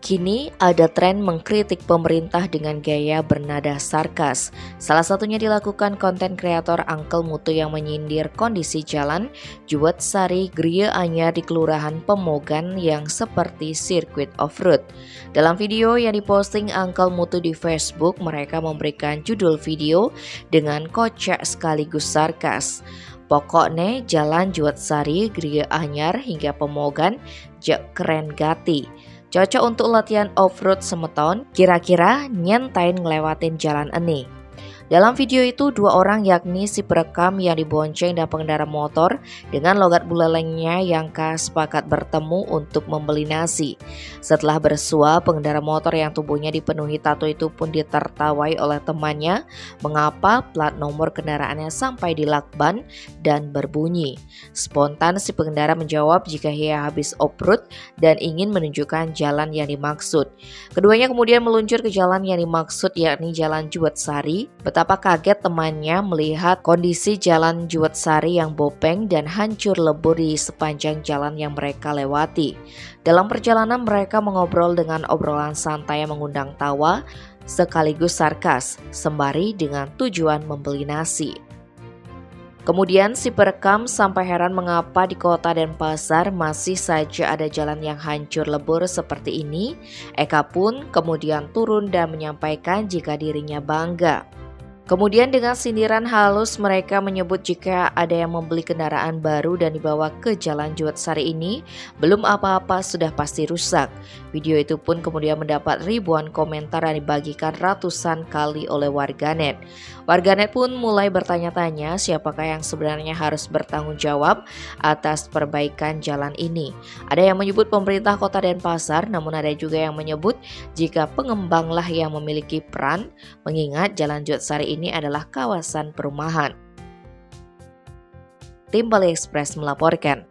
Kini ada tren mengkritik pemerintah dengan gaya bernada sarkas. Salah satunya dilakukan konten kreator Uncle Mutu yang menyindir kondisi jalan Juwet Sari Griya Anyar di Kelurahan Pemogan yang seperti sirkuit off-road. Dalam video yang diposting Uncle Mutu di Facebook, mereka memberikan judul video dengan kocak sekaligus sarkas. Pokoknya jalan Juwet Sari Griya Anyar hingga Pemogan jak keren gati. Cocok untuk latihan off-road semeton, kira-kira nyentain ngelewatin jalan ini. Dalam video itu dua orang yakni si perekam yang dibonceng dan pengendara motor dengan logat bulelengnya yang sepakat bertemu untuk membeli nasi. Setelah bersua, pengendara motor yang tubuhnya dipenuhi tato itu pun ditertawai oleh temannya mengapa plat nomor kendaraannya sampai di lakban dan berbunyi. Spontan si pengendara menjawab jika ia habis off-road dan ingin menunjukkan jalan yang dimaksud. Keduanya kemudian meluncur ke jalan yang dimaksud yakni jalan Juwet Sari. Betapa kaget temannya melihat kondisi jalan Juwet Sari yang bopeng dan hancur lebur di sepanjang jalan yang mereka lewati. Dalam perjalanan mereka mengobrol dengan obrolan santai yang mengundang tawa sekaligus sarkas, sembari dengan tujuan membeli nasi. Kemudian si perekam sampai heran mengapa di kota Denpasar masih saja ada jalan yang hancur lebur seperti ini. Eka pun kemudian turun dan menyampaikan jika dirinya bangga. Kemudian dengan sindiran halus mereka menyebut jika ada yang membeli kendaraan baru dan dibawa ke jalan Juwet Sari ini, belum apa-apa sudah pasti rusak. Video itu pun kemudian mendapat ribuan komentar dan dibagikan ratusan kali oleh warganet. Warganet pun mulai bertanya-tanya siapakah yang sebenarnya harus bertanggung jawab atas perbaikan jalan ini. Ada yang menyebut pemerintah kota Denpasar, namun ada juga yang menyebut jika pengembanglah yang memiliki peran, mengingat jalan Juwet Sari ini adalah kawasan perumahan. Tim Bali Express melaporkan.